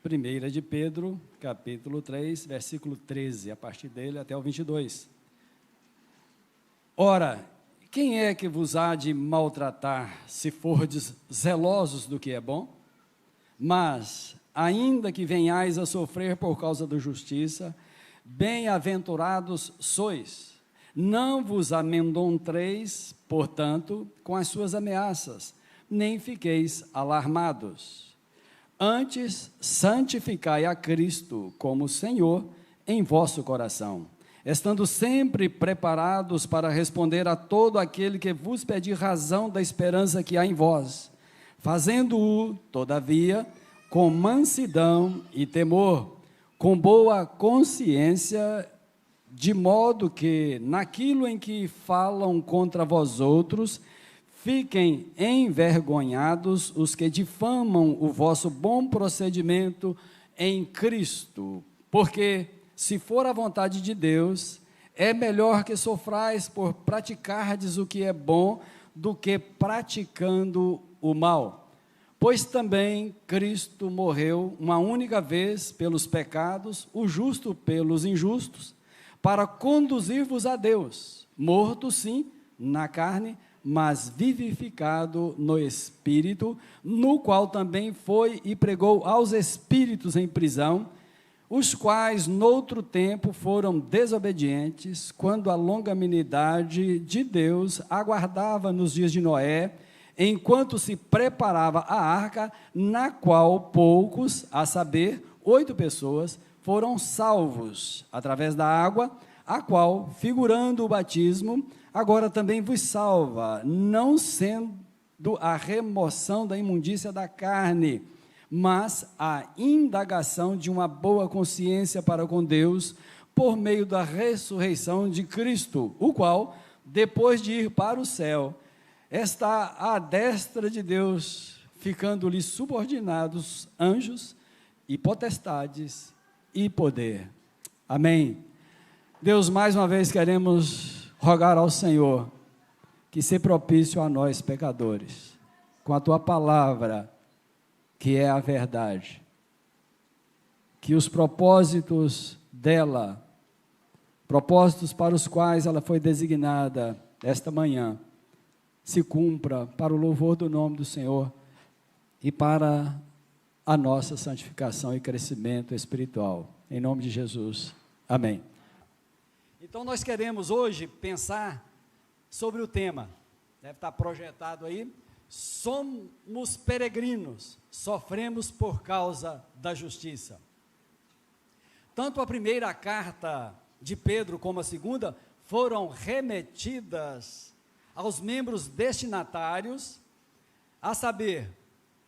1 de Pedro, capítulo 3, versículo 13, a partir dele até o 22. Ora, quem é que vos há de maltratar, se fordes zelosos do que é bom? Mas, ainda que venhais a sofrer por causa da justiça, bem-aventurados sois. Não vos amedronteis, portanto, com as suas ameaças, nem fiqueis alarmados. Antes, santificai a Cristo como Senhor em vosso coração, estando sempre preparados para responder a todo aquele que vos pedir razão da esperança que há em vós, fazendo-o, todavia, com mansidão e temor, com boa consciência, de modo que, naquilo em que falam contra vós outros, fiquem envergonhados os que difamam o vosso bom procedimento em Cristo, porque, se for a vontade de Deus, é melhor que sofrais por praticardes o que é bom, do que praticando o mal. Pois também Cristo morreu uma única vez pelos pecados, o justo pelos injustos, para conduzir-vos a Deus, morto sim, na carne, mas vivificado no Espírito, no qual também foi e pregou aos espíritos em prisão, os quais noutro tempo foram desobedientes, quando a longanimidade de Deus aguardava nos dias de Noé, enquanto se preparava a arca, na qual poucos, a saber, 8 pessoas, foram salvos através da água, a qual, figurando o batismo, agora também vos salva, não sendo a remoção da imundícia da carne, mas a indagação de uma boa consciência para com Deus, por meio da ressurreição de Cristo, o qual, depois de ir para o céu, está à destra de Deus, ficando-lhe subordinados anjos e potestades e poder. Amém. Deus, mais uma vez queremos rogar ao Senhor que se propício a nós pecadores, com a tua palavra, que é a verdade, que os propósitos dela, propósitos para os quais ela foi designada esta manhã, se cumpra para o louvor do nome do Senhor e para a nossa santificação e crescimento espiritual. Em nome de Jesus. Amém. Então nós queremos hoje pensar sobre o tema, deve estar projetado aí: somos peregrinos, sofremos por causa da justiça. Tanto a primeira carta de Pedro como a segunda foram remetidas aos membros destinatários, a saber,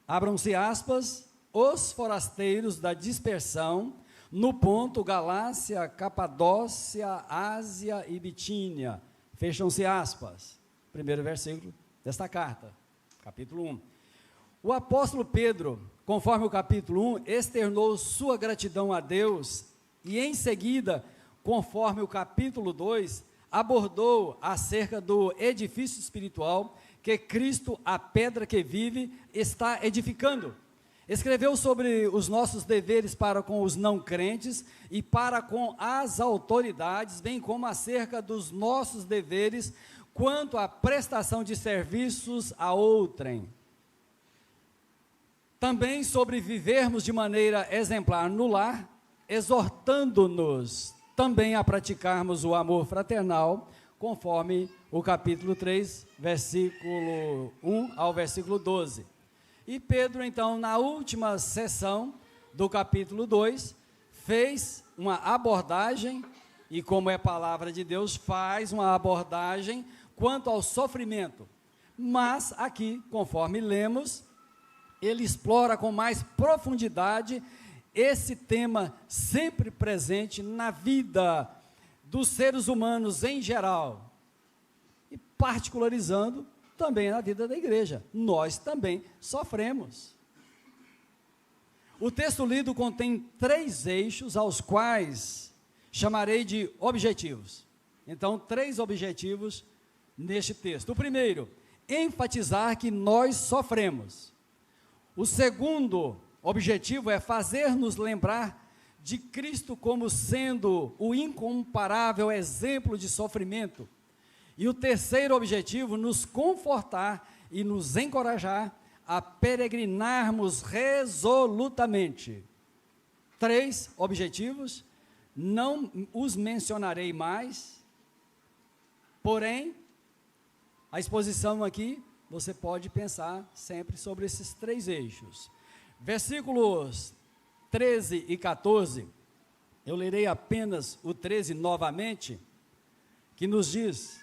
abram-se aspas, os forasteiros da dispersão, no ponto Galácia, Capadócia, Ásia e Bitínia, fecham-se aspas, primeiro versículo desta carta, capítulo 1. O apóstolo Pedro, conforme o capítulo 1, externou sua gratidão a Deus e em seguida, conforme o capítulo 2, abordou acerca do edifício espiritual que Cristo, a pedra que vive, está edificando. Escreveu sobre os nossos deveres para com os não crentes e para com as autoridades, bem como acerca dos nossos deveres quanto à prestação de serviços a outrem. Também sobre vivermos de maneira exemplar no lar, exortando-nos também a praticarmos o amor fraternal, conforme o capítulo 3, versículo 1 ao versículo 12. E Pedro, então, na última sessão do capítulo 2, fez uma abordagem, e como é palavra de Deus, faz uma abordagem quanto ao sofrimento. Mas aqui, conforme lemos, ele explora com mais profundidade esse tema sempre presente na vida dos seres humanos em geral, e particularizando também na vida da igreja. Nós também sofremos. O texto lido contém 3 eixos aos quais chamarei de objetivos. Então, 3 objetivos neste texto. O primeiro, enfatizar que nós sofremos. O segundo, objetivo é fazer-nos lembrar de Cristo como sendo o incomparável exemplo de sofrimento. E o terceiro objetivo, nos confortar e nos encorajar a peregrinarmos resolutamente. 3 objetivos, não os mencionarei mais, porém, a exposição aqui, você pode pensar sempre sobre esses 3 eixos. Versículos 13 e 14, eu lerei apenas o 13 novamente, que nos diz: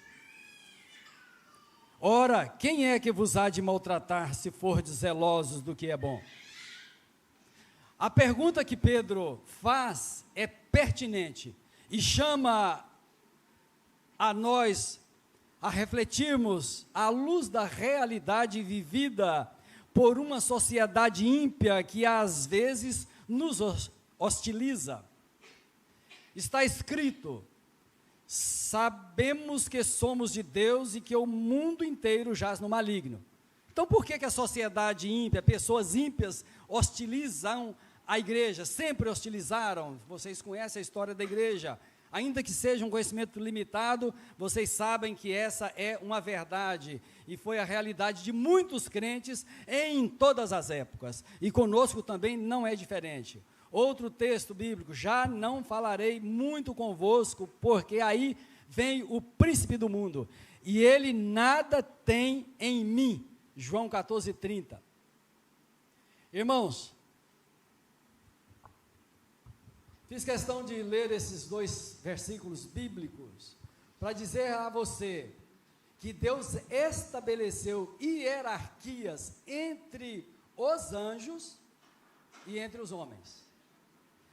ora, quem é que vos há de maltratar, se fordes zelosos do que é bom? A pergunta que Pedro faz é pertinente e chama a nós a refletirmos à luz da realidade vivida por uma sociedade ímpia que às vezes nos hostiliza. Está escrito: sabemos que somos de Deus e que o mundo inteiro jaz no maligno. Então, por que a sociedade ímpia, pessoas ímpias, hostilizam a igreja? Sempre hostilizaram. Vocês conhecem a história da igreja. Ainda que seja um conhecimento limitado, vocês sabem que essa é uma verdade, e foi a realidade de muitos crentes em todas as épocas, e conosco também não é diferente. Outro texto bíblico: já não falarei muito convosco, porque aí vem o príncipe do mundo, e ele nada tem em mim. João 14:30. Irmãos, fiz questão de ler esses 2 versículos bíblicos para dizer a você que Deus estabeleceu hierarquias entre os anjos e entre os homens.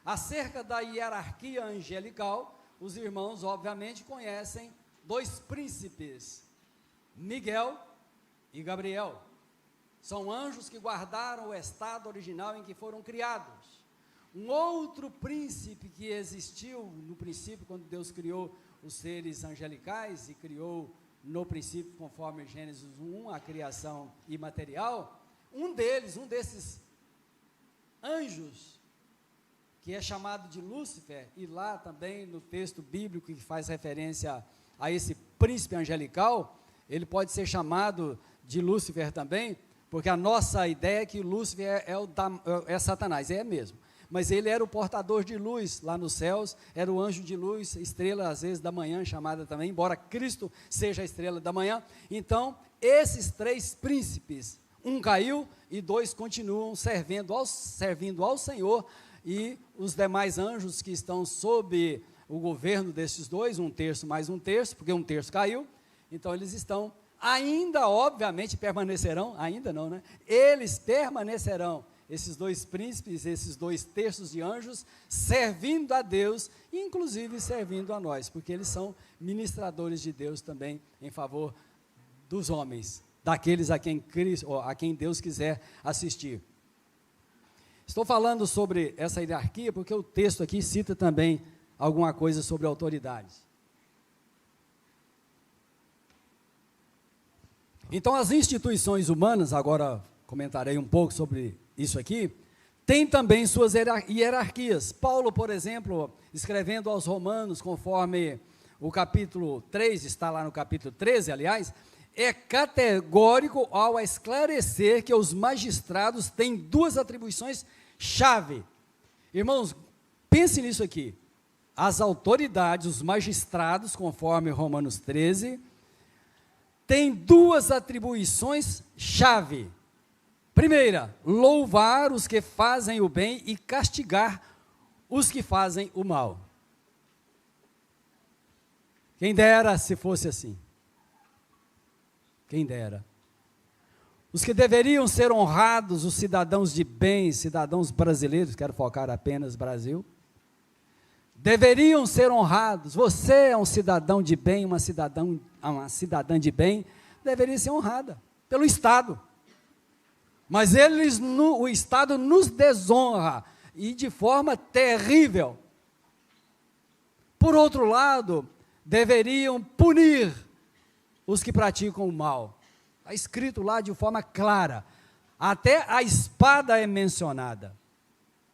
Acerca da hierarquia angelical, os irmãos obviamente conhecem 2 príncipes, Miguel e Gabriel. São anjos que guardaram o estado original em que foram criados. Um outro príncipe que existiu no princípio, quando Deus criou os seres angelicais, e criou no princípio, conforme Gênesis 1, a criação imaterial, um desses anjos, que é chamado de Lúcifer, e lá também no texto bíblico que faz referência a esse príncipe angelical, ele pode ser chamado de Lúcifer também, porque a nossa ideia é que Lúcifer é Satanás, é mesmo. Mas ele era o portador de luz lá nos céus, era o anjo de luz, estrela às vezes da manhã, chamada também, embora Cristo seja a estrela da manhã. Então, esses 3 príncipes, um caiu e 2 continuam servindo ao Senhor, e os demais anjos que estão sob o governo desses 2, 1/3 mais 1/3, porque 1/3 caiu, então eles estão, ainda obviamente permanecerão, ainda não, né? Eles permanecerão, esses 2 príncipes, esses 2/3 de anjos, servindo a Deus, inclusive servindo a nós, porque eles são ministradores de Deus também, em favor dos homens, daqueles a quem Deus quiser assistir. Estou falando sobre essa hierarquia, porque o texto aqui cita também alguma coisa sobre autoridades. Então, as instituições humanas, agora comentarei um pouco sobre isso aqui, tem também suas hierarquias. Paulo, por exemplo, escrevendo aos Romanos, conforme o capítulo 3, está lá no capítulo 13, aliás, é categórico ao esclarecer que os magistrados têm 2 atribuições-chave. Irmãos, pense nisso aqui. As autoridades, os magistrados, conforme Romanos 13, têm 2 atribuições-chave. Primeira, louvar os que fazem o bem e castigar os que fazem o mal. Quem dera se fosse assim. Quem dera. Os que deveriam ser honrados, os cidadãos de bem, cidadãos brasileiros, quero focar apenas Brasil, deveriam ser honrados. Você é um cidadão de bem, uma cidadã de bem, deveria ser honrada pelo Estado. Mas o Estado nos desonra, e de forma terrível. Por outro lado, deveriam punir os que praticam o mal. Está escrito lá de forma clara. Até a espada é mencionada.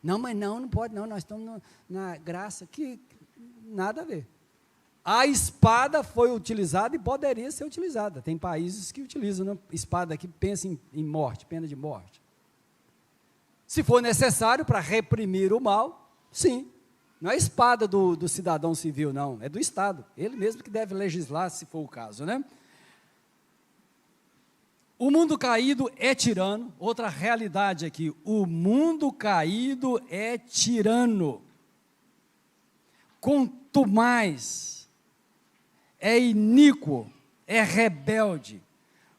Não, mas não pode não, nós estamos na graça, que nada a ver. A espada foi utilizada e poderia ser utilizada. Tem países que utilizam, né? Espada que pensa em morte, pena de morte. Se for necessário para reprimir o mal, sim. Não é a espada do cidadão civil, não, é do Estado. Ele mesmo que deve legislar, se for o caso, né? O mundo caído é tirano. Outra realidade aqui, o mundo caído é tirano. Contumaz, é iníquo, é rebelde.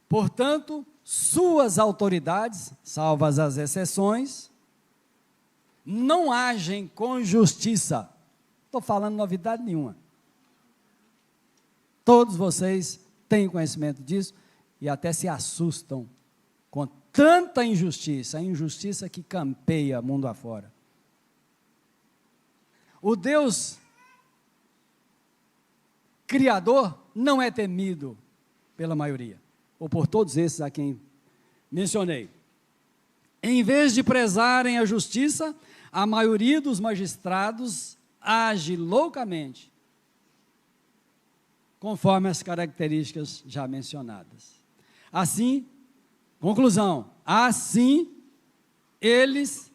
Portanto, suas autoridades, salvas as exceções, não agem com justiça. Estou falando novidade nenhuma. Todos vocês têm conhecimento disso e até se assustam com tanta injustiça, a injustiça que campeia mundo afora. O Deus Criador não é temido pela maioria, ou por todos esses a quem mencionei. Em vez de prezarem a justiça, a maioria dos magistrados age loucamente, conforme as características já mencionadas. Assim, conclusão, assim eles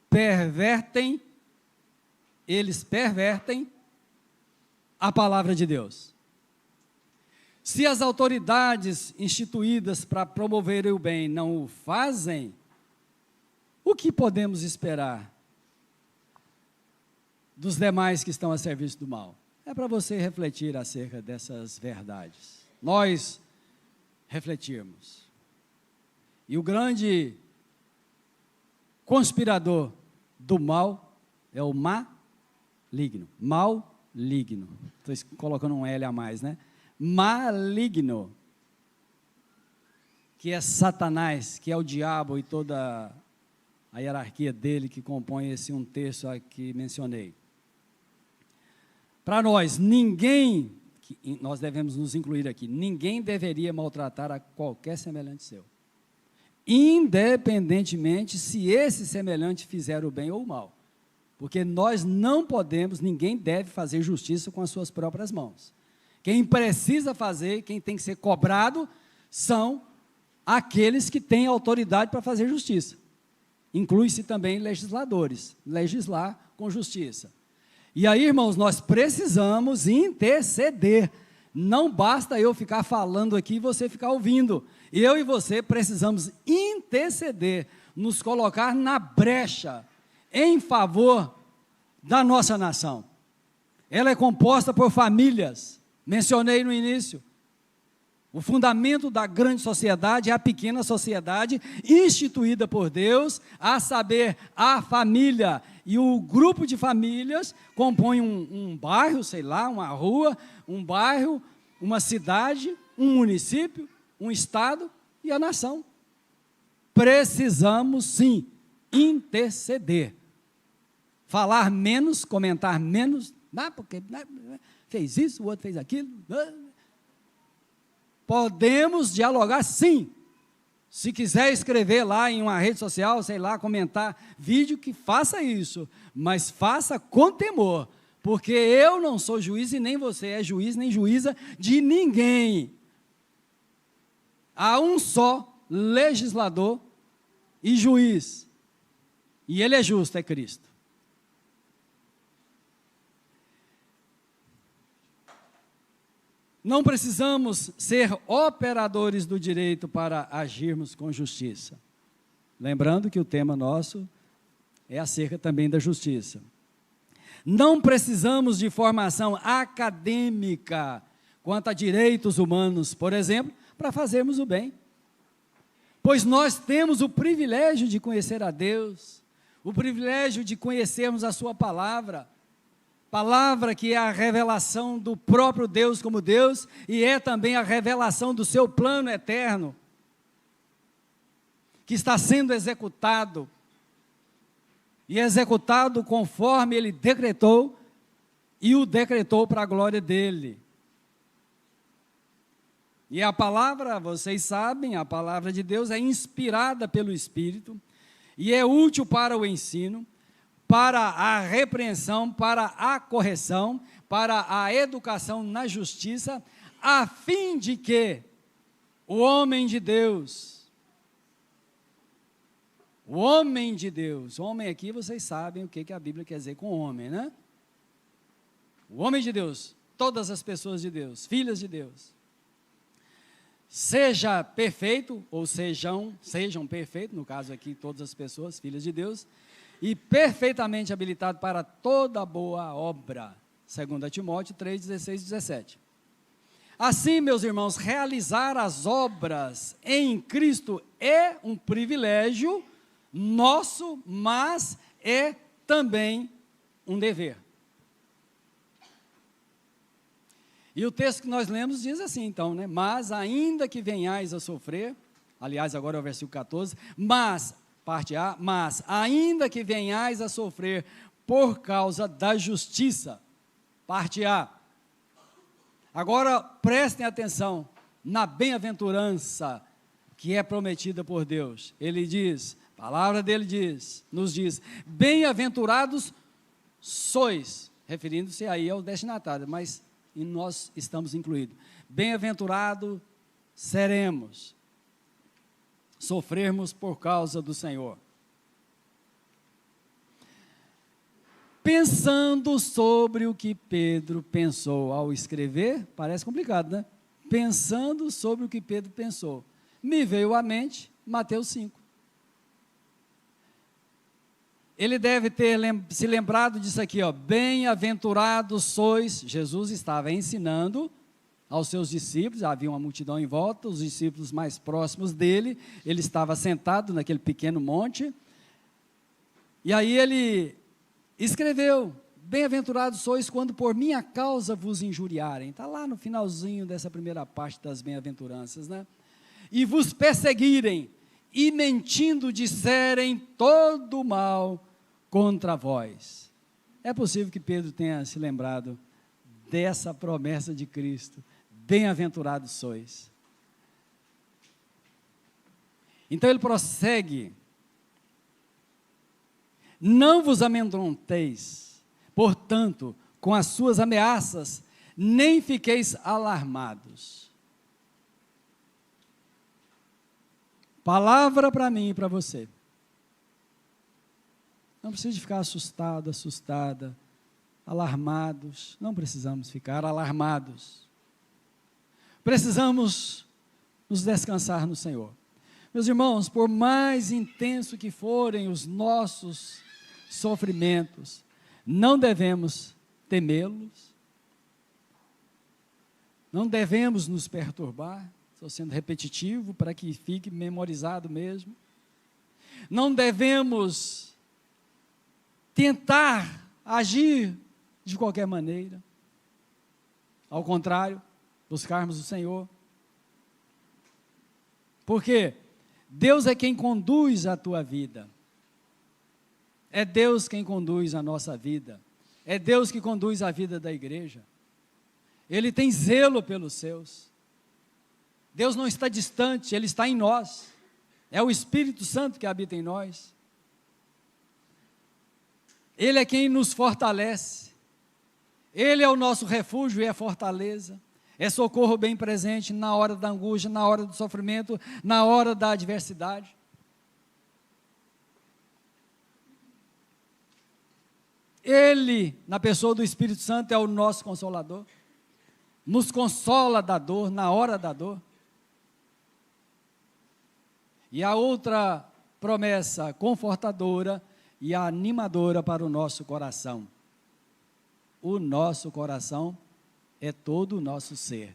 pervertem a palavra de Deus. Se as autoridades instituídas para promover o bem não o fazem, o que podemos esperar dos demais que estão a serviço do mal? É para você refletir acerca dessas verdades. Nós refletirmos. E o grande conspirador do mal é o maligno. Maligno. Estou colocando um L a mais, né? Maligno. Que é Satanás, que é o diabo e toda a hierarquia dele que compõe esse um terço que mencionei. Para nós, nós devemos nos incluir aqui, ninguém deveria maltratar a qualquer semelhante seu, independentemente se esse semelhante fizer o bem ou o mal, porque nós não podemos, ninguém deve fazer justiça com as suas próprias mãos. Quem precisa fazer, quem tem que ser cobrado, são aqueles que têm autoridade para fazer justiça. Inclui-se também legisladores, legislar com justiça. E aí, irmãos, nós precisamos interceder. Não basta eu ficar falando aqui e você ficar ouvindo. Eu e você precisamos interceder, nos colocar na brecha, em favor da nossa nação. Ela é composta por famílias, mencionei no início. O fundamento da grande sociedade é a pequena sociedade instituída por Deus, a saber, a família. E o grupo de famílias compõe um bairro, sei lá, uma rua, um bairro, uma cidade, um município, um estado e a nação. Precisamos, sim, interceder. Falar menos, comentar menos, porque fez isso, o outro fez aquilo. Podemos dialogar, sim. Se quiser escrever lá em uma rede social, sei lá, comentar vídeo, que faça isso, mas faça com temor, porque eu não sou juiz e nem você é juiz nem juíza de ninguém. Há um só legislador e juiz, e ele é justo, é Cristo. Não precisamos ser operadores do direito para agirmos com justiça. Lembrando que o tema nosso é acerca também da justiça. Não precisamos de formação acadêmica quanto a direitos humanos, por exemplo, para fazermos o bem. Pois nós temos o privilégio de conhecer a Deus, o privilégio de conhecermos a sua palavra que é a revelação do próprio Deus como Deus, e é também a revelação do seu plano eterno, que está sendo executado, e executado conforme Ele decretou, e o decretou para a glória dele. E a palavra, vocês sabem, a palavra de Deus é inspirada pelo Espírito e é útil para o ensino, para a repreensão, para a correção, para a educação na justiça, a fim de que o homem de Deus, homem aqui vocês sabem o que a Bíblia quer dizer com homem, né? O homem de Deus, todas as pessoas de Deus, filhas de Deus, seja perfeito, ou sejam perfeitos, no caso aqui todas as pessoas, filhas de Deus, e perfeitamente habilitado para toda boa obra, 2 Timóteo 3, 16 e 17. Assim, meus irmãos, realizar as obras em Cristo é um privilégio nosso, mas é também um dever. E o texto que nós lemos diz assim, então, né? Mas ainda que venhais a sofrer, aliás, agora é o versículo 14, parte A, mas ainda que venhais a sofrer por causa da justiça, parte A. Agora prestem atenção na bem-aventurança que é prometida por Deus. Ele diz, a palavra dele nos diz, bem-aventurados sois, referindo-se aí ao destinatário, mas e nós estamos incluídos. Bem-aventurado seremos, sofrermos por causa do Senhor. Pensando sobre o que Pedro pensou ao escrever, parece complicado, né? Pensando sobre o que Pedro pensou, me veio à mente Mateus 5. Ele deve ter se lembrado disso aqui, ó, bem-aventurados sois, Jesus estava ensinando aos seus discípulos, havia uma multidão em volta, os discípulos mais próximos dele, ele estava sentado naquele pequeno monte, e aí ele escreveu, bem-aventurados sois quando por minha causa vos injuriarem, está lá no finalzinho dessa primeira parte das bem-aventuranças, né? E vos perseguirem, e mentindo disserem todo mal contra vós. É possível que Pedro tenha se lembrado dessa promessa de Cristo, bem-aventurados sois. Então ele prossegue, não vos amedronteis, portanto, com as suas ameaças, nem fiqueis alarmados. Palavra para mim e para você. Não precisa de ficar assustado, assustada, alarmados. Não precisamos ficar alarmados. Precisamos nos descansar no Senhor. Meus irmãos, por mais intenso que forem os nossos sofrimentos, não devemos temê-los, não devemos nos perturbar. Estou sendo repetitivo para que fique memorizado mesmo. Não devemos tentar agir de qualquer maneira. Ao contrário, buscarmos o Senhor. Porque Deus é quem conduz a tua vida. É Deus quem conduz a nossa vida. É Deus que conduz a vida da igreja. Ele tem zelo pelos seus. Deus não está distante, Ele está em nós. É o Espírito Santo que habita em nós. Ele é quem nos fortalece. Ele é o nosso refúgio e é fortaleza. É socorro bem presente na hora da angústia, na hora do sofrimento, na hora da adversidade. Ele, na pessoa do Espírito Santo, é o nosso consolador. Nos consola da dor, na hora da dor. E a outra promessa confortadora e animadora para o nosso coração. O nosso coração é todo o nosso ser.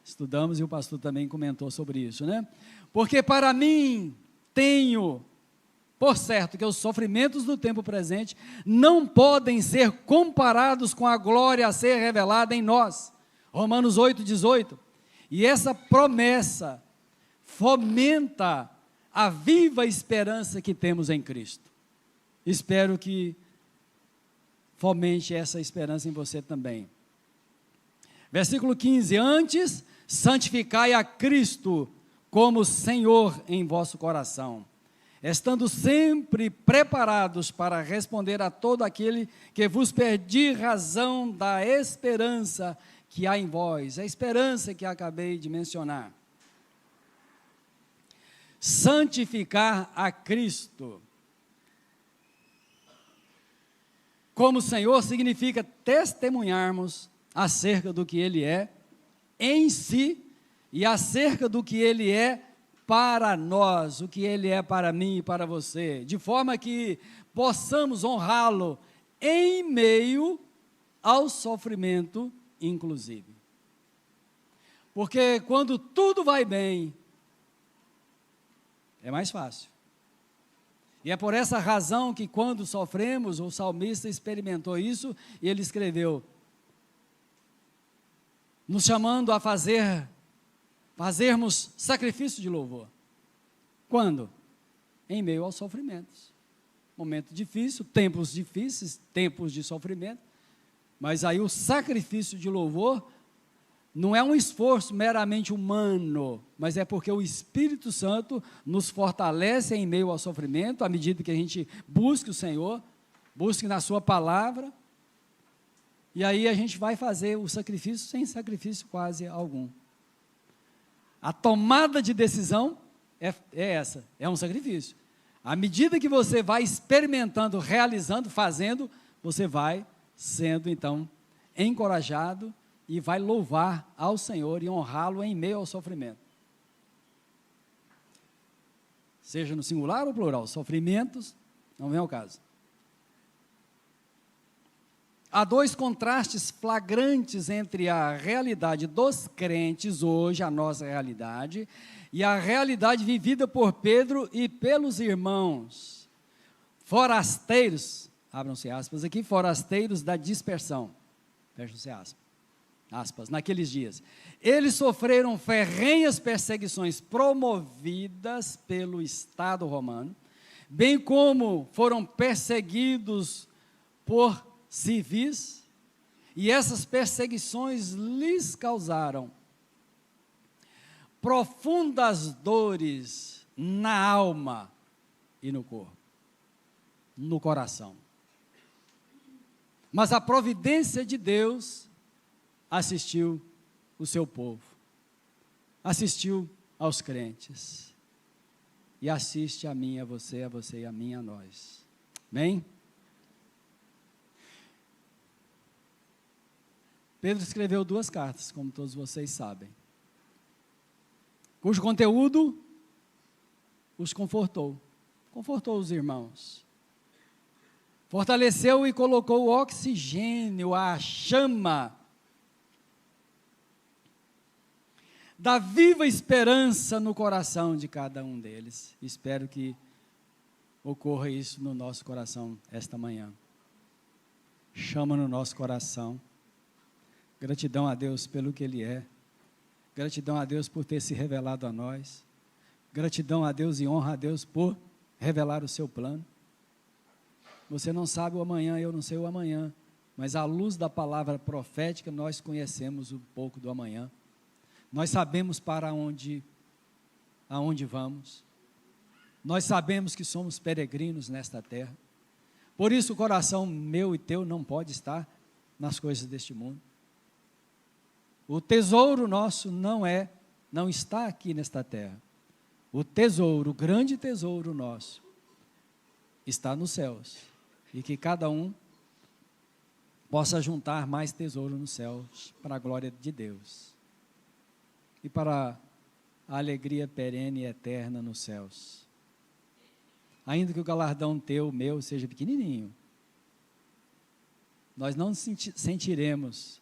Estudamos e o pastor também comentou sobre isso, né? Porque para mim tenho por certo que os sofrimentos do tempo presente não podem ser comparados com a glória a ser revelada em nós. Romanos 8, 18. E essa promessa fomenta a viva esperança que temos em Cristo. Espero que fomente essa esperança em você também. Versículo 15, antes santificai a Cristo como Senhor em vosso coração, estando sempre preparados para responder a todo aquele que vos pedir razão da esperança que há em vós, a esperança que acabei de mencionar. Santificar a Cristo como Senhor significa testemunharmos acerca do que Ele é em si e acerca do que Ele é para nós, o que Ele é para mim e para você, de forma que possamos honrá-lo em meio ao sofrimento, inclusive. Porque quando tudo vai bem, é mais fácil. E é por essa razão que quando sofremos, o salmista experimentou isso, e ele escreveu, nos chamando a fazermos sacrifício de louvor. Quando? Em meio aos sofrimentos. Momento difícil, tempos difíceis, tempos de sofrimento, mas aí o sacrifício de louvor não é um esforço meramente humano, mas é porque o Espírito Santo nos fortalece em meio ao sofrimento, à medida que a gente busque o Senhor, busque na sua palavra, e aí a gente vai fazer o sacrifício sem sacrifício quase algum. A tomada de decisão é essa, é um sacrifício. À medida que você vai experimentando, realizando, fazendo, você vai sendo então encorajado e vai louvar ao Senhor e honrá-lo em meio ao sofrimento. Seja no singular ou plural, sofrimentos, não vem ao caso. Há dois contrastes flagrantes entre a realidade dos crentes hoje, a nossa realidade, e a realidade vivida por Pedro e pelos irmãos, forasteiros, abram-se aspas aqui, forasteiros da dispersão, fecham-se aspas, naqueles dias. Eles sofreram ferrenhas perseguições promovidas pelo Estado romano, bem como foram perseguidos por civis, e essas perseguições lhes causaram profundas dores na alma e no corpo, no coração. Mas a providência de Deus assistiu o seu povo, assistiu aos crentes, e assiste a mim, a você e a mim, a nós. Amém? Pedro escreveu 2 cartas, como todos vocês sabem, cujo conteúdo os confortou os irmãos, fortaleceu e colocou o oxigênio, a chama da viva esperança no coração de cada um deles. Espero que ocorra isso no nosso coração esta manhã. Chama no nosso coração. Gratidão a Deus pelo que Ele é. Gratidão a Deus por ter se revelado a nós. Gratidão a Deus e honra a Deus por revelar o seu plano. Você não sabe o amanhã, eu não sei o amanhã, mas à luz da palavra profética nós conhecemos um pouco do amanhã. Nós sabemos para aonde vamos. Nós sabemos que somos peregrinos nesta terra. Por isso o coração meu e teu não pode estar nas coisas deste mundo. O tesouro nosso não está aqui nesta terra. O tesouro, o grande tesouro nosso, está nos céus. E que cada um possa juntar mais tesouro nos céus, para a glória de Deus. E para a alegria perene e eterna nos céus. Ainda que o galardão teu, meu, seja pequenininho, nós não sentiremos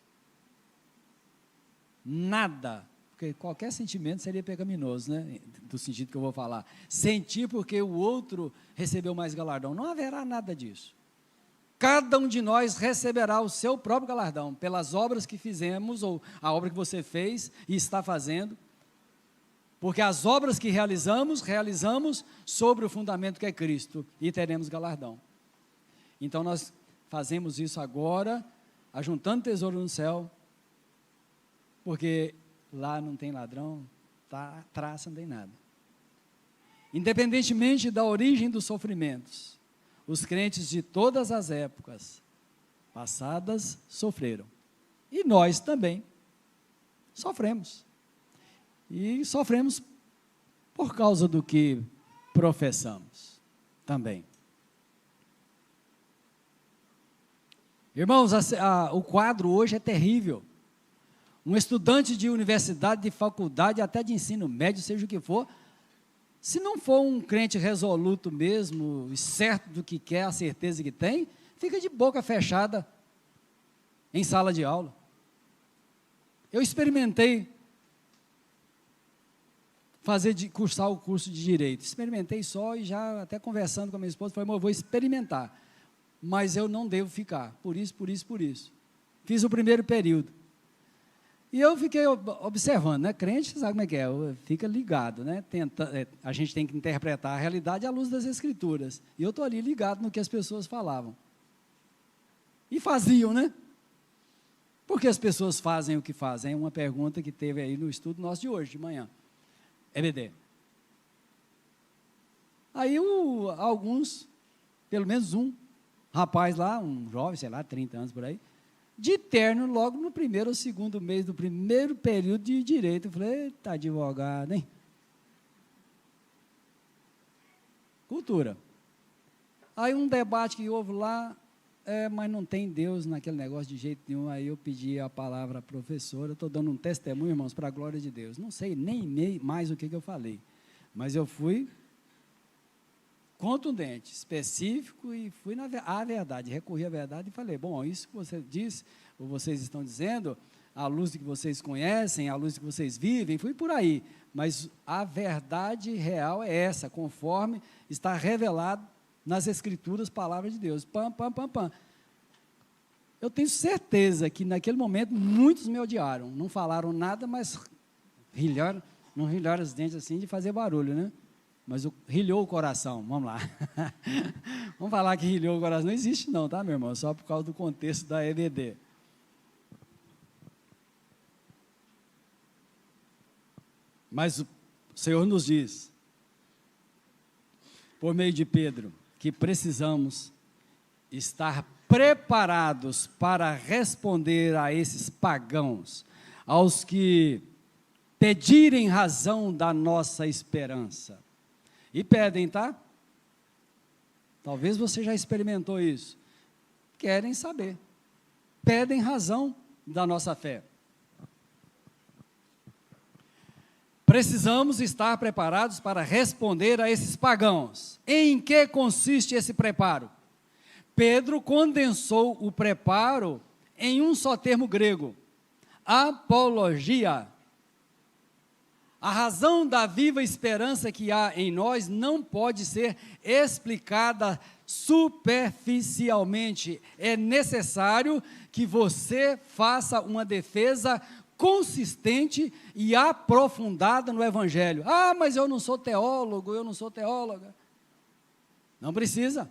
nada, porque qualquer sentimento seria pecaminoso, né? Do sentido que eu vou falar. Sentir porque o outro recebeu mais galardão. Não haverá nada disso. Cada um de nós receberá o seu próprio galardão, pelas obras que fizemos, ou a obra que você fez e está fazendo, porque as obras que realizamos sobre o fundamento que é Cristo, e teremos galardão. Então nós fazemos isso agora, ajuntando tesouro no céu, porque lá não tem ladrão, traça, não tem nada. Independentemente da origem dos sofrimentos, os crentes de todas as épocas passadas sofreram. E nós também sofremos. E sofremos por causa do que professamos também. Irmãos, o quadro hoje é terrível. Um estudante de universidade, de faculdade, até de ensino médio, seja o que for, se não for um crente resoluto mesmo, certo do que quer, a certeza que tem, fica de boca fechada em sala de aula. Eu experimentei cursar o curso de Direito. Experimentei só e já até conversando com a minha esposa, falei, eu vou experimentar, mas eu não devo ficar, por isso. Fiz o primeiro período. E eu fiquei observando, né? Crente, sabe como é que é? Fica ligado, né? A gente tem que interpretar a realidade à luz das Escrituras. E eu estou ali ligado no que as pessoas falavam. E faziam, né? Por que as pessoas fazem o que fazem? É uma pergunta que teve aí no estudo nosso de hoje, de manhã. EBD. Aí alguns, pelo menos um rapaz lá, um jovem, sei lá, 30 anos por aí, de terno, logo no primeiro ou segundo mês do primeiro período de Direito. Eu falei, eita, advogado, hein? Cultura. Aí um debate que houve lá, mas não tem Deus naquele negócio de jeito nenhum. Aí eu pedi a palavra à professora, estou dando um testemunho, irmãos, para a glória de Deus. Não sei nem mais o que eu falei, mas eu fui contundente, específico e fui à verdade, recorri à verdade e falei, bom, isso que você disse, ou vocês estão dizendo, à luz do que vocês conhecem, à luz do que vocês vivem, fui por aí, mas a verdade real é essa, conforme está revelado nas Escrituras, palavra de Deus, pam. Eu tenho certeza que naquele momento muitos me odiaram, não falaram nada, mas não rilharam os dentes assim de fazer barulho, né? Mas rilhou o coração, vamos lá. Vamos falar que rilhou o coração, não existe não, tá, meu irmão? Só por causa do contexto da EBD. Mas o Senhor nos diz, por meio de Pedro, que precisamos estar preparados para responder a esses pagãos, aos que pedirem razão da nossa esperança. E pedem, tá? Talvez você já experimentou isso. Querem saber. Pedem razão da nossa fé. Precisamos estar preparados para responder a esses pagãos. Em que consiste esse preparo? Pedro condensou o preparo em um só termo grego: apologia. A razão da viva esperança que há em nós não pode ser explicada superficialmente. É necessário que você faça uma defesa consistente e aprofundada no Evangelho. Ah, mas eu não sou teólogo, eu não sou teóloga. Não precisa.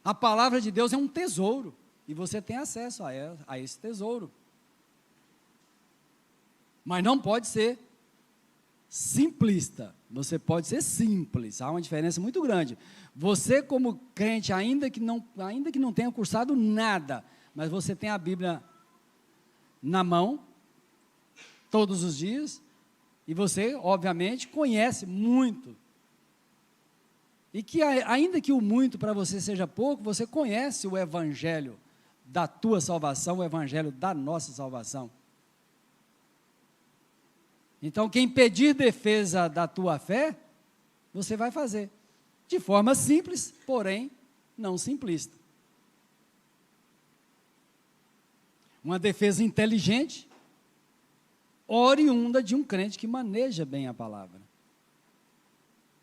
A palavra de Deus é um tesouro, e você tem acesso a esse tesouro. Mas não pode ser simplista, você pode ser simples, há uma diferença muito grande. Você como crente, ainda que não tenha cursado nada, mas você tem a Bíblia na mão, todos os dias, e você, obviamente, conhece muito. E que ainda que o muito para você seja pouco, você conhece o Evangelho da tua salvação, o Evangelho da nossa salvação. Então, quem pedir defesa da tua fé, você vai fazer, de forma simples, porém, não simplista. Uma defesa inteligente, oriunda de um crente que maneja bem a palavra.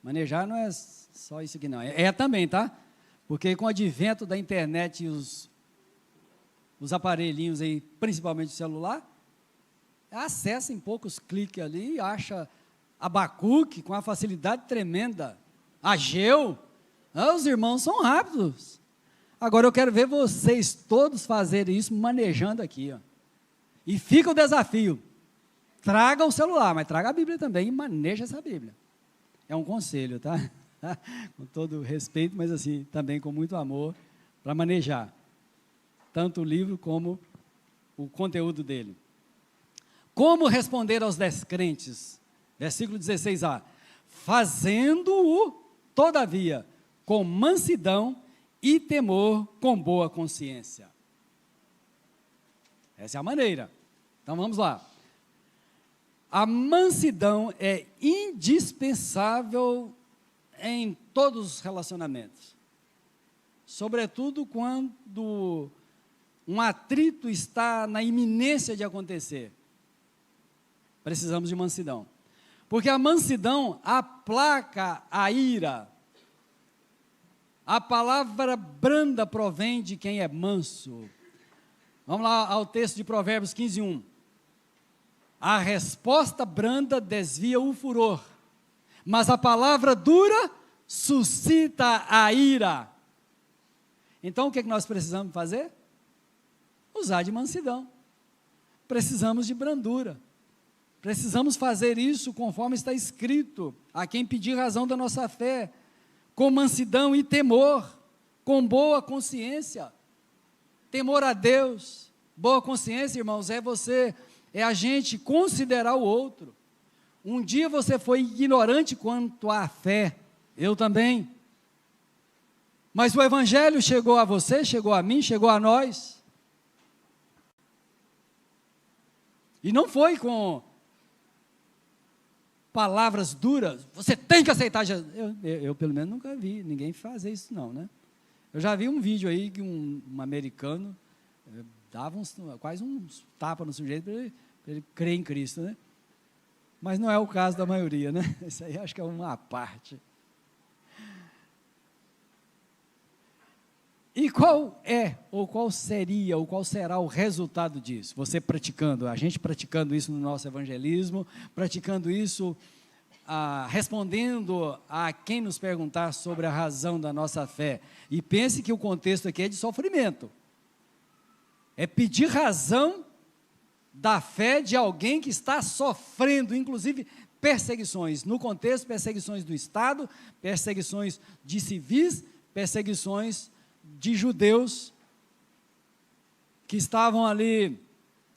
Manejar não é só isso aqui não, é também, tá? Porque com o advento da internet e os aparelhinhos aí, principalmente o celular, acessa em poucos cliques ali e acha Abacuque com uma facilidade tremenda. Ageu, os irmãos são rápidos. Agora eu quero ver vocês todos fazerem isso manejando aqui, ó. E fica o desafio, traga o celular, mas traga a Bíblia também e maneja essa Bíblia. É um conselho, tá? Com todo respeito, mas assim, também com muito amor, para manejar, tanto o livro como o conteúdo dele. Como responder aos descrentes? Versículo 16a. Fazendo-o, todavia, com mansidão e temor, com boa consciência. Essa é a maneira. Então vamos lá. A mansidão é indispensável em todos os relacionamentos. Sobretudo quando um atrito está na iminência de acontecer. Precisamos de mansidão. Porque a mansidão aplaca a ira. A palavra branda provém de quem é manso. Vamos lá ao texto de Provérbios 15:1. A resposta branda desvia o furor, mas a palavra dura suscita a ira. Então o que nós precisamos fazer? Usar de mansidão. Precisamos de brandura. Precisamos fazer isso conforme está escrito, a quem pedir razão da nossa fé, com mansidão e temor, com boa consciência. Temor a Deus, boa consciência, irmãos, é a gente considerar o outro. Um dia você foi ignorante quanto à fé, eu também. Mas o Evangelho chegou a você, chegou a mim, chegou a nós. E não foi com palavras duras, você tem que aceitar Jesus. Eu pelo menos nunca vi ninguém fazer isso não, né? Eu já vi um vídeo aí que um americano dava quase uns tapas no sujeito para ele crer em Cristo, né? Mas não é o caso da maioria, né? Isso aí acho que é uma parte. E qual é, ou qual seria, ou qual será o resultado disso? Você praticando, a gente praticando isso no nosso evangelismo, praticando isso, respondendo a quem nos perguntar sobre a razão da nossa fé. E pense que o contexto aqui é de sofrimento. É pedir razão da fé de alguém que está sofrendo, inclusive perseguições. No contexto, perseguições do Estado, perseguições de civis, perseguições de judeus que estavam ali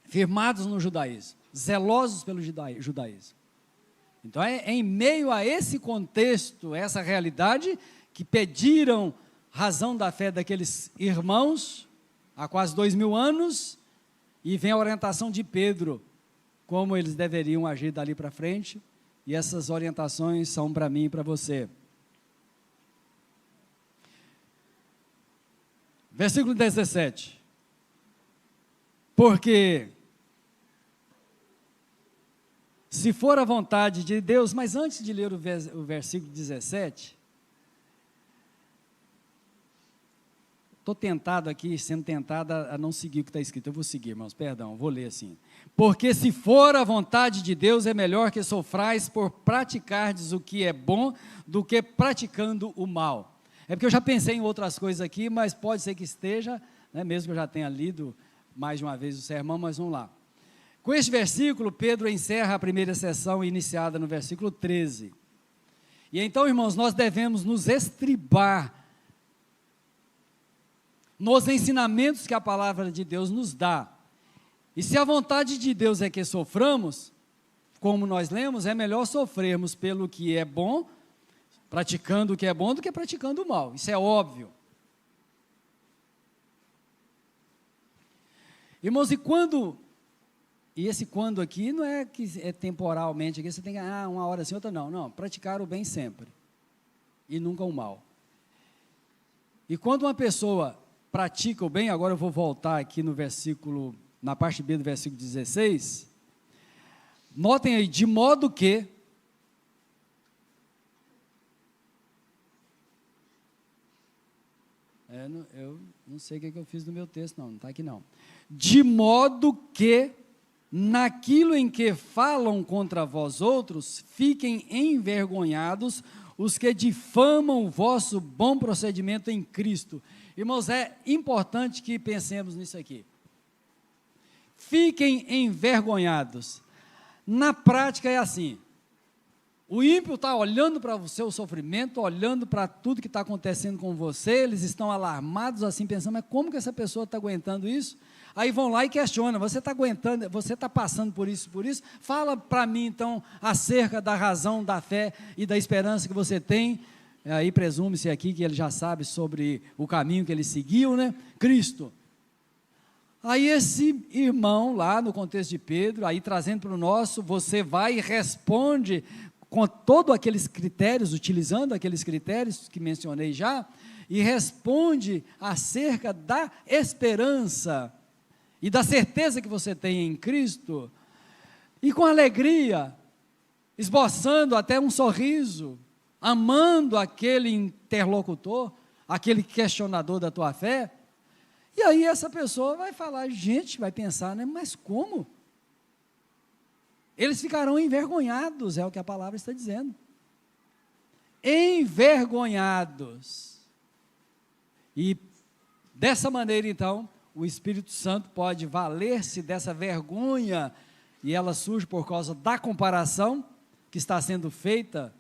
firmados no judaísmo, zelosos pelo judaísmo. Então é em meio a esse contexto, essa realidade, que pediram razão da fé daqueles irmãos há quase 2000 anos, e vem a orientação de Pedro, como eles deveriam agir dali para frente, e essas orientações são para mim e para você. Versículo 17. Porque se for a vontade de Deus, mas antes de ler o versículo 17, estou tentado aqui, sendo tentado a não seguir o que está escrito. Eu vou seguir, irmãos, perdão, vou ler assim. Porque se for a vontade de Deus, é melhor que sofrais por praticardes o que é bom, do que praticando o mal. É porque eu já pensei em outras coisas aqui, mas pode ser que esteja, né, mesmo que eu já tenha lido mais de uma vez o sermão, mas vamos lá. Com este versículo, Pedro encerra a primeira sessão iniciada no versículo 13. E então, irmãos, nós devemos nos estribar nos ensinamentos que a palavra de Deus nos dá. E se a vontade de Deus é que soframos, como nós lemos, é melhor sofrermos pelo que é bom, praticando o que é bom, do que praticando o mal. Isso é óbvio. Irmãos, e esse quando aqui não é que é temporalmente, aqui você tem que, uma hora assim, outra não. Não, praticar o bem sempre. E nunca o mal. E quando uma pessoa pratica o bem, agora eu vou voltar aqui no versículo, na parte B do versículo 16, notem aí, de modo que, eu não sei o que eu fiz no meu texto, não está aqui não. De modo que, naquilo em que falam contra vós outros, fiquem envergonhados os que difamam o vosso bom procedimento em Cristo. Irmãos, é importante que pensemos nisso aqui. fiquem envergonhados. Na prática é assim, o ímpio está olhando para o seu sofrimento, olhando para tudo que está acontecendo com você, eles estão alarmados assim, pensando, mas como que essa pessoa está aguentando isso? Aí vão lá e questionam, você está aguentando, você está passando por isso, fala para mim então, acerca da razão, da fé e da esperança que você tem. Aí presume-se aqui que ele já sabe sobre o caminho que ele seguiu, né? Cristo. Aí esse irmão lá no contexto de Pedro, aí trazendo para o nosso, você vai e responde com todos aqueles critérios, utilizando aqueles critérios que mencionei já, e responde acerca da esperança e da certeza que você tem em Cristo, e com alegria, esboçando até um sorriso, amando aquele interlocutor, aquele questionador da tua fé. E aí essa pessoa vai falar, gente, vai pensar, né, mas como? Eles ficarão envergonhados, é o que a palavra está dizendo. Envergonhados. E dessa maneira, então, o Espírito Santo pode valer-se dessa vergonha, e ela surge por causa da comparação que está sendo feita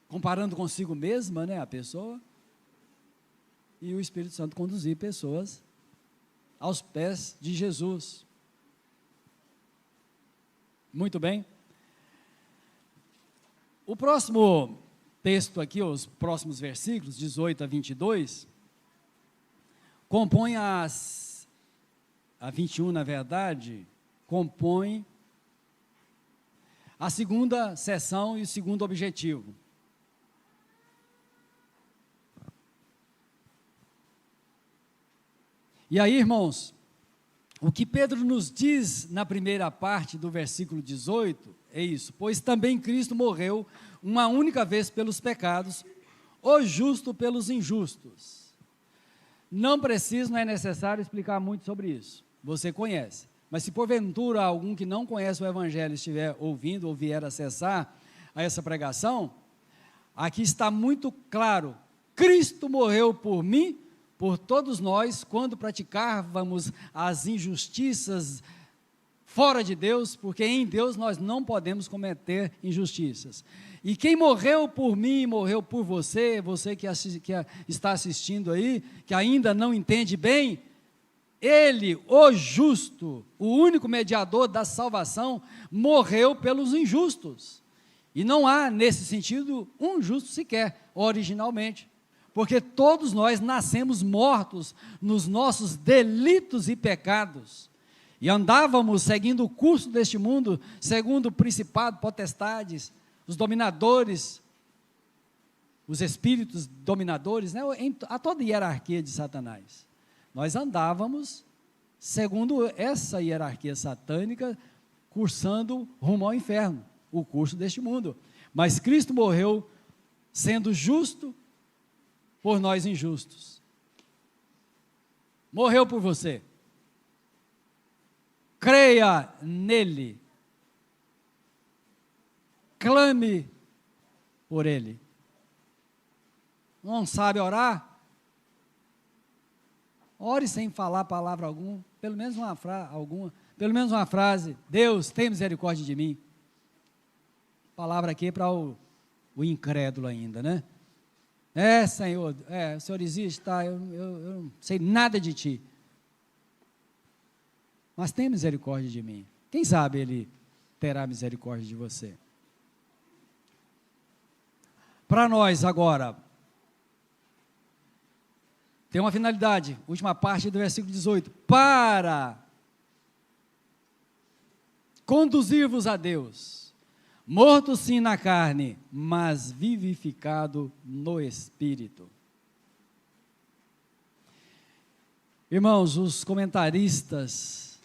comparando consigo mesma, né, a pessoa, e o Espírito Santo conduzir pessoas aos pés de Jesus. Muito bem. O próximo texto aqui, os próximos versículos, 18 a 22, compõe a 21, na verdade, compõe a segunda seção e o segundo objetivo. E aí, irmãos, o que Pedro nos diz na primeira parte do versículo 18 é isso: pois também Cristo morreu uma única vez pelos pecados, o justo pelos injustos. Não preciso, não é necessário explicar muito sobre isso, você conhece. Mas se porventura algum que não conhece o Evangelho estiver ouvindo ou vier acessar a essa pregação, aqui está muito claro: Cristo morreu por mim, por todos nós, quando praticávamos as injustiças fora de Deus, porque em Deus nós não podemos cometer injustiças. E quem morreu por mim, morreu por você, você que está assistindo aí, que ainda não entende bem, ele, o justo, o único mediador da salvação, morreu pelos injustos. E não há, nesse sentido, um justo sequer, originalmente. Porque todos nós nascemos mortos nos nossos delitos e pecados, e andávamos seguindo o curso deste mundo, segundo o principado, potestades, os dominadores, os espíritos dominadores, né, a toda a hierarquia de Satanás. Nós andávamos segundo essa hierarquia satânica, cursando rumo ao inferno, o curso deste mundo. Mas Cristo morreu sendo justo por nós injustos. Morreu por você. Creia nele. Clame por ele. Não sabe orar? Ore sem falar palavra alguma, pelo menos uma frase: Deus, tem misericórdia de mim. Palavra aqui para o incrédulo ainda, né? Senhor, o Senhor existe, tá? Eu não sei nada de ti, mas tem misericórdia de mim. Quem sabe Ele terá misericórdia de você. Para nós agora, tem uma finalidade, última parte do versículo 18: para conduzir-vos a Deus, morto sim na carne, mas vivificado no Espírito. Irmãos, os comentaristas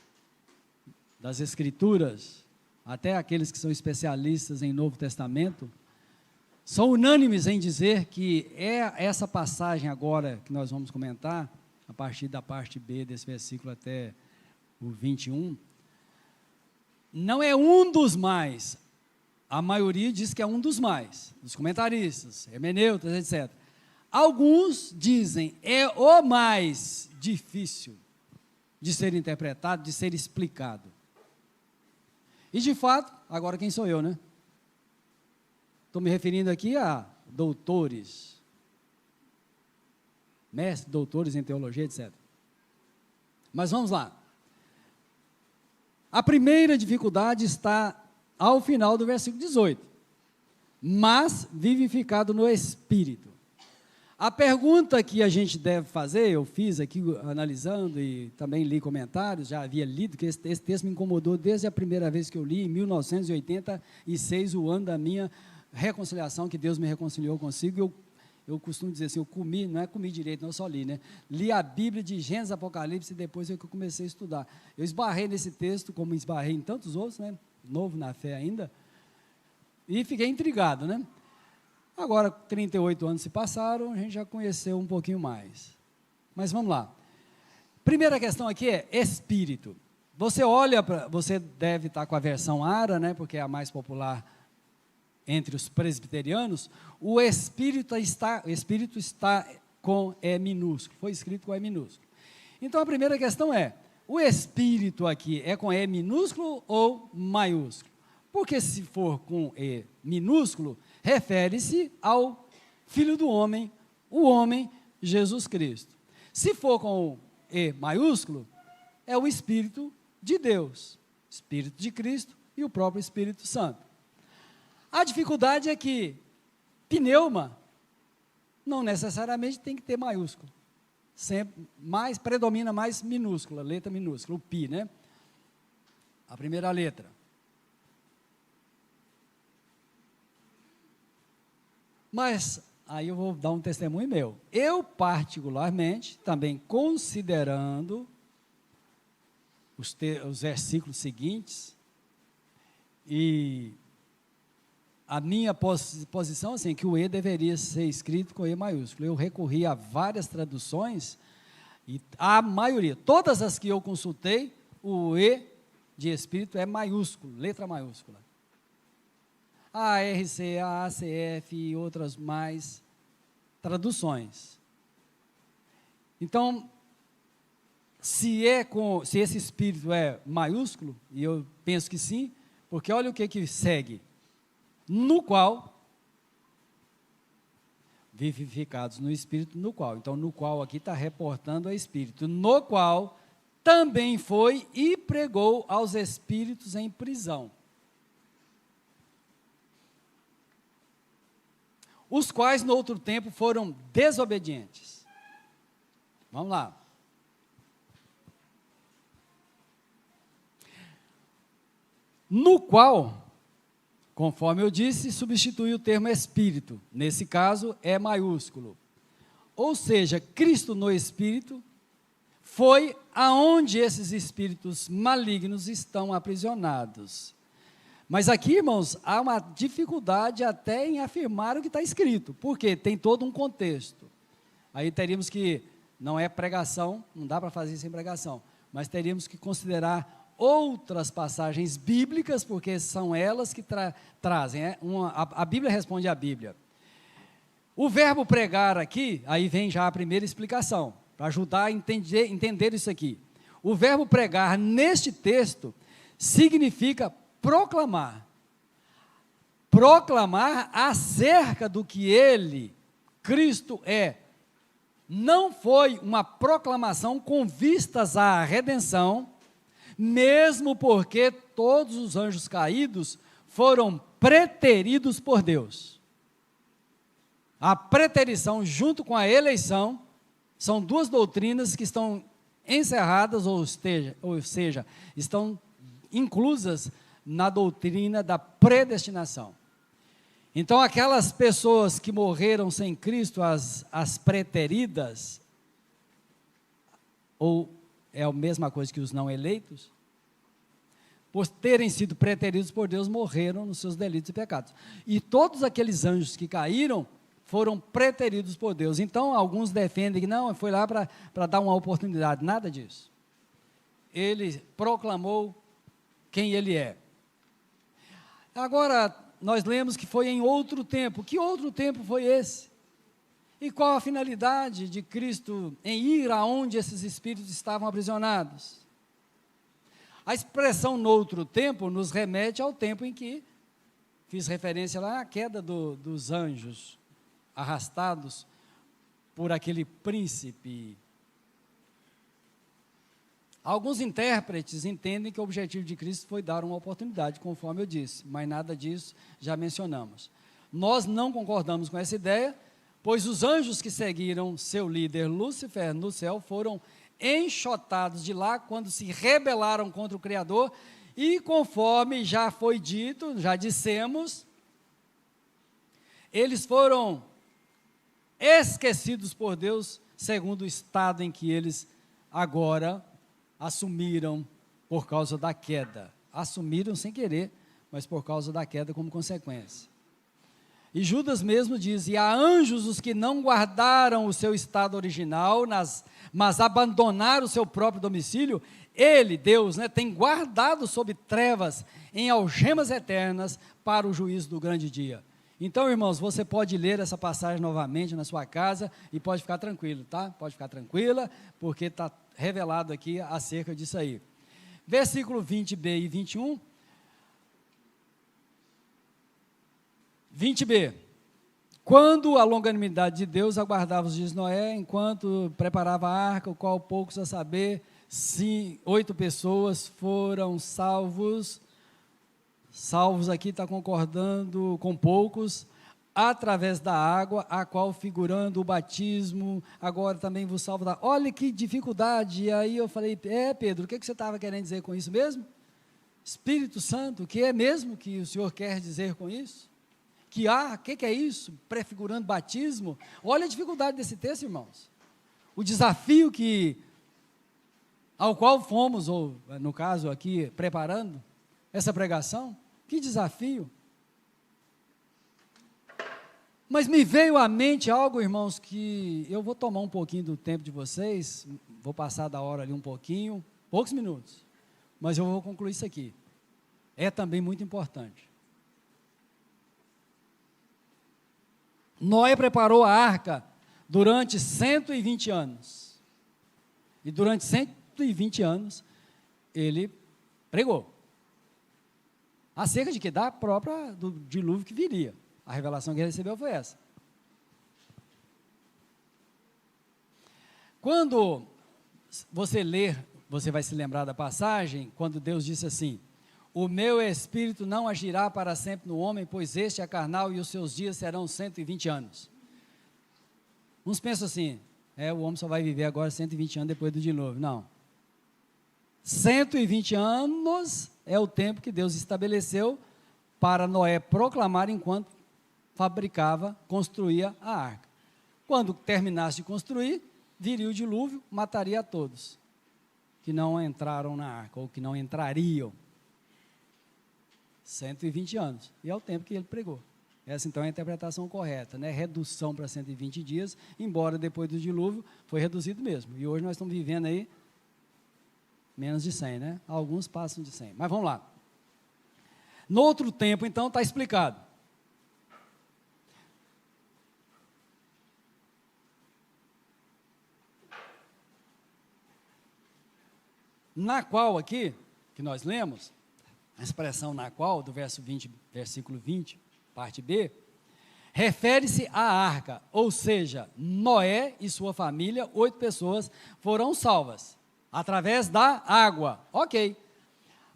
das Escrituras, até aqueles que são especialistas em Novo Testamento, são unânimes em dizer que essa passagem agora que nós vamos comentar, a partir da parte B desse versículo até o 21, não é um dos mais. A maioria diz que é um dos mais, dos comentaristas, hermeneutas, etc. Alguns dizem, é o mais difícil de ser interpretado, de ser explicado. E de fato, agora quem sou eu, né? Estou me referindo aqui a doutores, mestres, doutores em teologia, etc. Mas vamos lá. A primeira dificuldade está ao final do versículo 18. Mas vivificado no Espírito. A pergunta que a gente deve fazer, eu fiz aqui analisando e também li comentários, já havia lido, que esse texto me incomodou desde a primeira vez que eu li, em 1986, o ano da minha reconciliação, que Deus me reconciliou consigo. Eu costumo dizer assim, eu comi, não é comi direito, não, eu só li, né? Li a Bíblia de Gênesis, Apocalipse, e depois é que eu comecei a estudar. Eu esbarrei nesse texto, como esbarrei em tantos outros, né? Novo na fé ainda, e fiquei intrigado, né? Agora, 38 anos se passaram, a gente já conheceu um pouquinho mais. Mas vamos lá. Primeira questão aqui é espírito. Você olha para, você deve estar com a versão ARA, né? Porque é a mais popular entre os presbiterianos. O espírito está com E minúsculo, foi escrito com E minúsculo. Então a primeira questão é, o espírito aqui é com E minúsculo ou maiúsculo? Porque se for com E minúsculo, refere-se ao Filho do Homem, o homem Jesus Cristo. Se for com E maiúsculo, é o Espírito de Deus, Espírito de Cristo e o próprio Espírito Santo. A dificuldade é que pneuma não necessariamente tem que ter maiúsculo. Sempre predomina mais minúscula, letra minúscula, o pi, né? A primeira letra. Mas aí eu vou dar um testemunho meu. Eu particularmente, também considerando os versículos seguintes, e a minha posição, assim, que o E deveria ser escrito com E maiúsculo. Eu recorri a várias traduções, e a maioria, todas as que eu consultei, o E de Espírito é maiúsculo, letra maiúscula. A RC, a ACF e outras mais traduções. Então, se esse Espírito é maiúsculo, e eu penso que sim, porque olha o que segue. No qual, vivificados no Espírito, no qual. Então, no qual aqui está reportando a Espírito. No qual também foi e pregou aos espíritos em prisão. Os quais, no outro tempo, foram desobedientes. Vamos lá. No qual, conforme eu disse, substitui o termo espírito. Nesse caso, é maiúsculo. Ou seja, Cristo no Espírito foi aonde esses espíritos malignos estão aprisionados. Mas aqui, irmãos, há uma dificuldade até em afirmar o que está escrito, porque tem todo um contexto. Aí teríamos que, não é pregação, não dá para fazer sem pregação, mas teríamos que considerar outras passagens bíblicas, porque são elas que trazem, a Bíblia responde à Bíblia. O verbo pregar aqui, aí vem já a primeira explicação, para ajudar a entender isso aqui. O verbo pregar neste texto significa proclamar. Proclamar acerca do que ele, Cristo, é. Não foi uma proclamação com vistas à redenção, mesmo porque todos os anjos caídos foram preteridos por Deus. A preterição junto com a eleição são duas doutrinas que estão encerradas, ou seja, estão inclusas na doutrina da predestinação. Então, aquelas pessoas que morreram sem Cristo, as preteridas, ou é a mesma coisa que os não eleitos, por terem sido preteridos por Deus, morreram nos seus delitos e pecados. E todos aqueles anjos que caíram, foram preteridos por Deus. Então, alguns defendem que não, foi lá para dar uma oportunidade. Nada disso. Ele proclamou quem ele é. Agora, nós lemos que foi em outro tempo. Que outro tempo foi esse? E qual a finalidade de Cristo em ir aonde esses espíritos estavam aprisionados? A expressão noutro tempo nos remete ao tempo em que fiz referência lá à queda dos anjos, arrastados por aquele príncipe. Alguns intérpretes entendem que o objetivo de Cristo foi dar uma oportunidade, conforme eu disse, mas nada disso já mencionamos. Nós não concordamos com essa ideia, pois os anjos que seguiram seu líder Lúcifer no céu foram enxotados de lá quando se rebelaram contra o Criador, e conforme já foi dito, já dissemos, eles foram esquecidos por Deus, segundo o estado em que eles agora assumiram por causa da queda. Assumiram sem querer, mas por causa da queda como consequência. E Judas mesmo diz, e há anjos os que não guardaram o seu estado original, mas abandonaram o seu próprio domicílio. Ele, Deus, tem guardado sob trevas, em algemas eternas, para o juízo do grande dia. Então, irmãos, você pode ler essa passagem novamente na sua casa, e pode ficar tranquilo, tá? Pode ficar tranquila, porque está revelado aqui acerca disso aí. Versículo 20b e 21. 20b, quando a longanimidade de Deus aguardava os dias de Noé, enquanto preparava a arca, o qual poucos a saber, 8 pessoas foram salvos aqui está concordando com poucos, através da água, a qual figurando o batismo, agora também vos salvo da... Olha que dificuldade, e aí eu falei, Pedro, o que você estava querendo dizer com isso mesmo? Espírito Santo, o que é mesmo que o Senhor quer dizer com isso? O que é isso? Prefigurando batismo? Olha a dificuldade desse texto, irmãos. O desafio ao qual fomos, ou no caso aqui, preparando essa pregação, que desafio. Mas me veio à mente algo, irmãos, que eu vou tomar um pouquinho do tempo de vocês, vou passar da hora ali um pouquinho, poucos minutos, mas eu vou concluir isso aqui. É também muito importante. Noé preparou a arca durante 120 anos. E durante 120 anos, ele pregou. Acerca de que? Da própria, do dilúvio que viria. A revelação que ele recebeu foi essa. Quando você ler, você vai se lembrar da passagem, quando Deus disse assim, o meu espírito não agirá para sempre no homem, pois este é carnal e os seus dias serão 120 anos. Uns pensam assim, o homem só vai viver agora 120 anos depois do dilúvio. Não. 120 anos é o tempo que Deus estabeleceu para Noé proclamar enquanto construía a arca. Quando terminasse de construir, viria o dilúvio, mataria a todos que não entraram na arca, ou que não entrariam. 120 anos, e é o tempo que ele pregou. Essa então é a interpretação correta, redução para 120 dias, embora depois do dilúvio foi reduzido mesmo, e hoje nós estamos vivendo aí menos de 100, alguns passam de 100, mas vamos lá. No outro tempo então está explicado. Na qual aqui, que nós lemos, a expressão na qual, do versículo 20, parte B, refere-se à arca, ou seja, Noé e sua família, 8 pessoas, foram salvas, através da água, ok.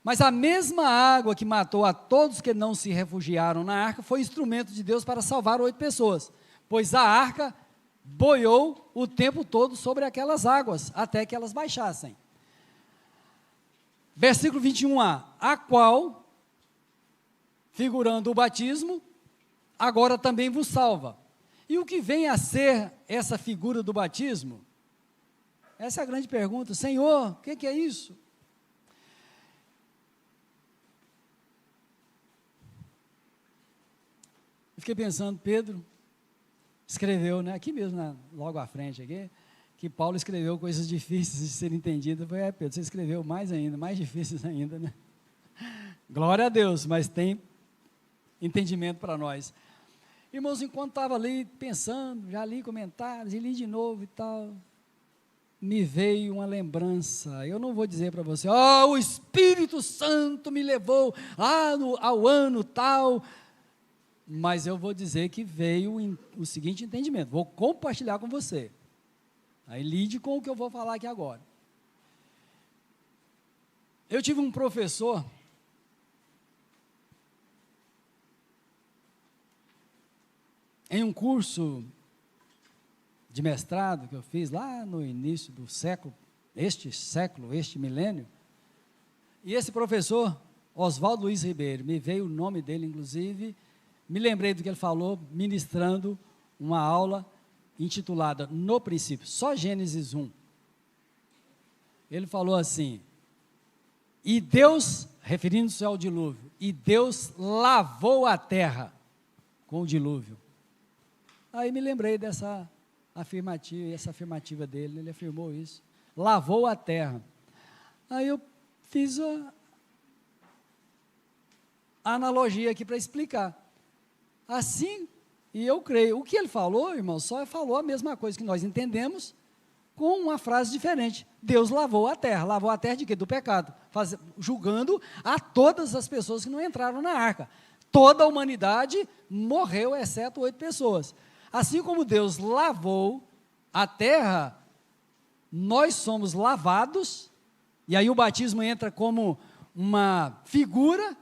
Mas a mesma água que matou a todos que não se refugiaram na arca, foi instrumento de Deus para salvar 8 pessoas, pois a arca boiou o tempo todo sobre aquelas águas, até que elas baixassem. Versículo 21a, a qual, figurando o batismo, agora também vos salva. E o que vem a ser essa figura do batismo? Essa é a grande pergunta. Senhor, o que é isso? Eu fiquei pensando, Pedro escreveu, aqui mesmo, logo à frente aqui, que Paulo escreveu coisas difíceis de serem entendidas. Eu falei, Pedro, você escreveu mais ainda, mais difíceis ainda, Glória a Deus, mas tem entendimento para nós. Irmãos, enquanto estava ali pensando, já li comentários, e li de novo e tal, me veio uma lembrança. Eu não vou dizer para você, o Espírito Santo me levou ao ano tal, mas eu vou dizer que veio o seguinte entendimento, vou compartilhar com você. Aí lide com o que eu vou falar aqui agora. Eu tive um professor, em um curso de mestrado que eu fiz lá no início do século, este milênio, e esse professor, Oswaldo Luiz Ribeiro, me veio o nome dele, inclusive, me lembrei do que ele falou, ministrando uma aula intitulada No Princípio, só Gênesis 1. Ele falou assim, e Deus, referindo-se ao dilúvio, e Deus lavou a terra com o dilúvio. Aí me lembrei dessa afirmativa, e essa afirmativa dele, ele afirmou isso, lavou a terra. Aí eu fiz a analogia aqui para explicar. Assim, e eu creio, o que ele falou, irmão, só falou a mesma coisa que nós entendemos, com uma frase diferente. Deus lavou a terra de quê? Do pecado, julgando a todas as pessoas que não entraram na arca. Toda a humanidade morreu, exceto 8 pessoas. Assim como Deus lavou a terra, nós somos lavados, e aí o batismo entra como uma figura,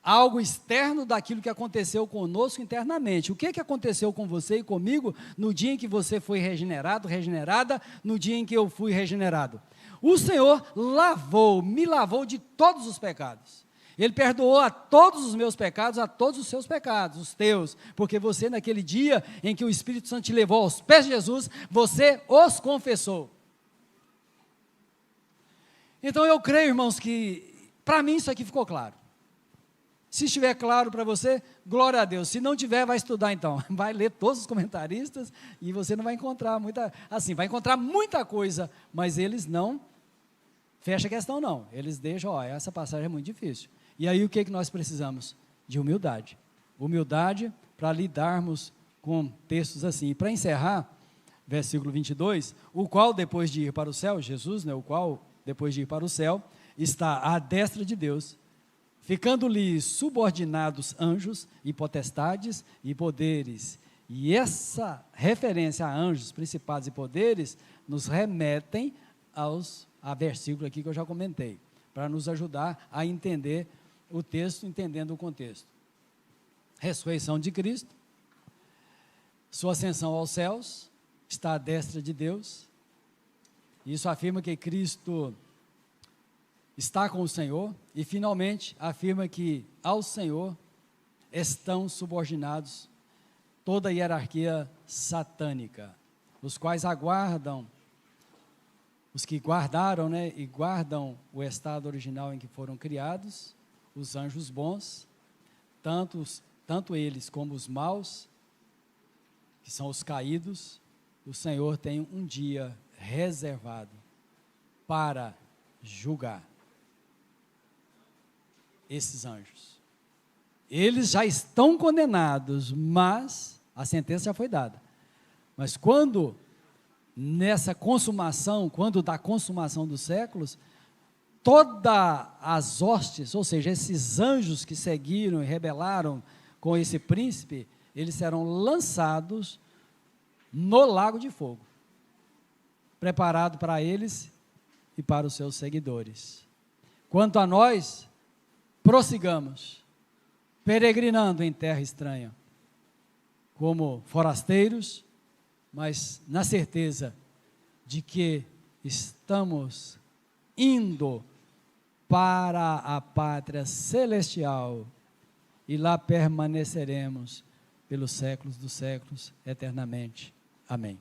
algo externo daquilo que aconteceu conosco internamente. O que aconteceu com você e comigo no dia em que você foi regenerada, no dia em que eu fui regenerado? O Senhor me lavou de todos os pecados. Ele perdoou a todos os meus pecados, a todos os seus pecados, os teus, porque você naquele dia em que o Espírito Santo te levou aos pés de Jesus, você os confessou. Então eu creio, irmãos, que para mim isso aqui ficou claro. Se estiver claro para você, glória a Deus. Se não tiver, vai estudar então. Vai ler todos os comentaristas e você não vai encontrar vai encontrar muita coisa, mas eles não fecham a questão não. Eles deixam, essa passagem é muito difícil. E aí o que nós precisamos? De humildade. Humildade para lidarmos com textos assim. E para encerrar, versículo 22, o qual depois de ir para o céu, Jesus, o qual depois de ir para o céu, está à destra de Deus, ficando-lhe subordinados anjos e potestades e poderes. E essa referência a anjos, principados e poderes, nos remetem a versículo aqui que eu já comentei, para nos ajudar a entender o texto, entendendo o contexto. Ressurreição de Cristo, sua ascensão aos céus, está à destra de Deus. Isso afirma que Cristo está com o Senhor e, finalmente, afirma que ao Senhor estão subordinados toda a hierarquia satânica, os quais aguardam, os que guardaram, e guardam o estado original em que foram criados, os anjos bons, tanto eles como os maus, que são os caídos, o Senhor tem um dia reservado para julgar esses anjos. Eles já estão condenados, mas a sentença já foi dada. Mas quando da consumação dos séculos, todas as hostes, ou seja, esses anjos que seguiram e rebelaram com esse príncipe, eles serão lançados no lago de fogo, preparado para eles e para os seus seguidores. Quanto a nós, prossigamos, peregrinando em terra estranha, como forasteiros, mas na certeza de que estamos indo para a pátria celestial e lá permaneceremos pelos séculos dos séculos eternamente. Amém.